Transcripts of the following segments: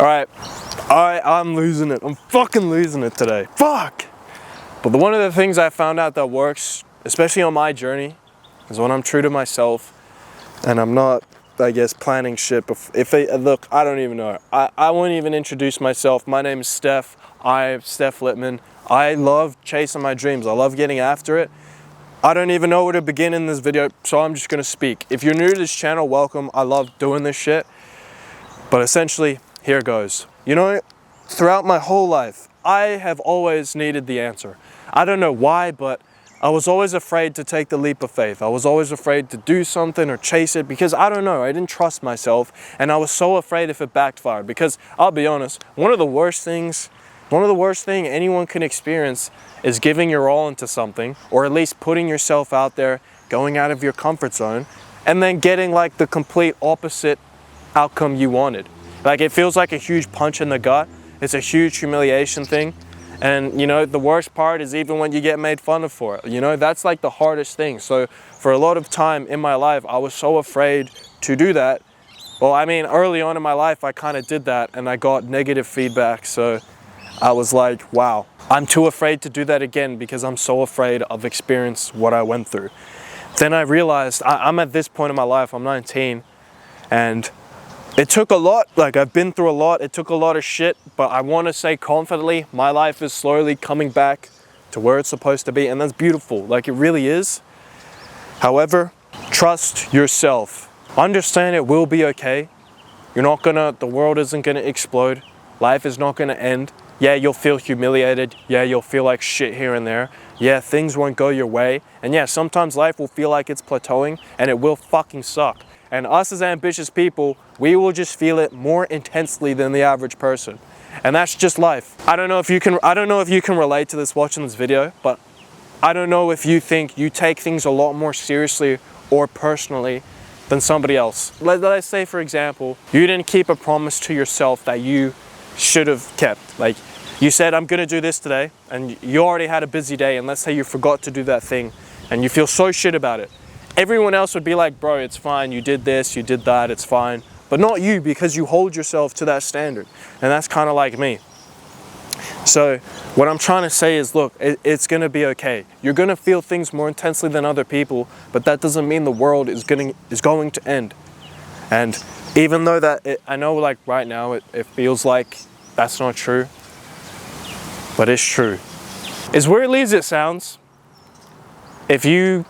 Alright, I'm losing it. I'm fucking losing it today. Fuck! But one of the things I found out that works, especially on my journey, is when I'm true to myself and I'm not, I guess, planning shit. Look, I don't even know. I won't even introduce myself. My name is Steph. I'm Steph Littman. I love chasing my dreams. I love getting after it. I don't even know where to begin in this video, so I'm just gonna speak. If you're new to this channel, welcome. I love doing this shit. But essentially, here goes. You know, throughout my whole life, I have always needed the answer. I don't know why, but I was always afraid to take the leap of faith. I was always afraid to do something or chase it because I don't know, I didn't trust myself, and I was so afraid if it backfired. Because I'll be honest, one of the worst things anyone can experience is giving your all into something, or at least putting yourself out there, going out of your comfort zone, and then getting like the complete opposite outcome you wanted. Like, it feels like a huge punch in the gut. It's a huge humiliation thing. And you know, the worst part is even when you get made fun of for it. You know, that's like the hardest thing. So for a lot of time in my life, I was so afraid to do that. Well, I mean, early on in my life, I kind of did that and I got negative feedback. So I was like, wow, I'm too afraid to do that again because I'm so afraid of experiencing what I went through. Then I realized I'm at this point in my life, I'm 19, and it took a lot. Like, I've been through a lot. It took a lot of shit, but I want to say confidently, my life is slowly coming back to where it's supposed to be, and that's beautiful. Like, it really is. However, trust yourself. Understand it will be okay. The world isn't gonna explode. Life is not gonna end. Yeah, you'll feel humiliated. Yeah, you'll feel like shit here and there. Yeah, things won't go your way. And yeah, sometimes life will feel like it's plateauing, and it will fucking suck. And us as ambitious people, we will just feel it more intensely than the average person. And that's just life. I don't know if you can relate to this watching this video, but I don't know if you think you take things a lot more seriously or personally than somebody else. Let's say, for example, you didn't keep a promise to yourself that you should have kept. Like, you said, I'm gonna do this today, and you already had a busy day, and let's say you forgot to do that thing, and you feel so shit about it. Everyone else would be like, bro, it's fine, you did this, you did that, it's fine. But not you, because you hold yourself to that standard. And that's kind of like me. So what I'm trying to say is, look, it's gonna be okay. You're gonna feel things more intensely than other people, but that doesn't mean the world is going to end. And even though I know, like, right now it feels like that's not true, but it's true. As weirdly as it sounds, if you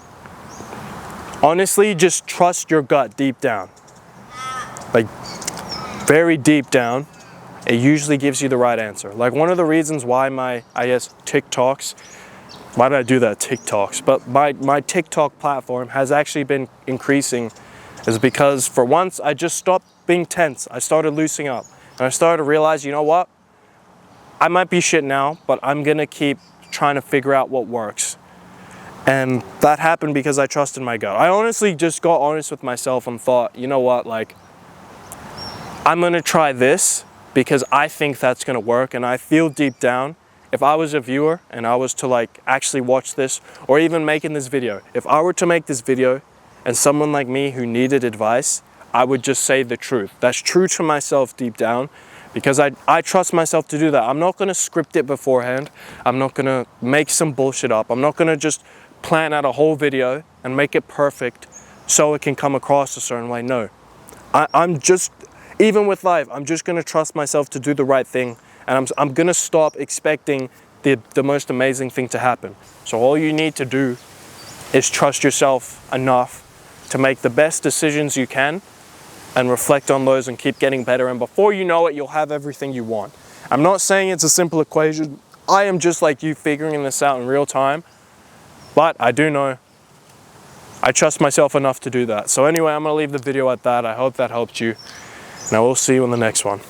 honestly just trust your gut deep down, like very deep down, it usually gives you the right answer. Like, one of the reasons why my, I guess, TikToks, why did I do that, TikToks? But my TikTok platform has actually been increasing is because for once I just stopped being tense. I started loosening up and I started to realize, you know what? I might be shit now, but I'm gonna keep trying to figure out what works. And that happened because I trusted my gut. I honestly just got honest with myself and thought, you know what, like, I'm gonna try this because I think that's gonna work. And I feel deep down, if I was a viewer and I was to like actually watch this or even making this video, if I were to make this video and someone like me who needed advice, I would just say the truth. That's true to myself deep down because I trust myself to do that. I'm not gonna script it beforehand. I'm not gonna make some bullshit up. I'm not gonna just plan out a whole video and make it perfect so it can come across a certain way. No, I'm just, even with life, I'm just gonna trust myself to do the right thing, and I'm gonna stop expecting the most amazing thing to happen. So all you need to do is trust yourself enough to make the best decisions you can and reflect on those and keep getting better. And before you know it, you'll have everything you want. I'm not saying it's a simple equation. I am just like you, figuring this out in real time. But I do know I trust myself enough to do that. So anyway, I'm gonna leave the video at that. I hope that helped you, and I will see you in the next one.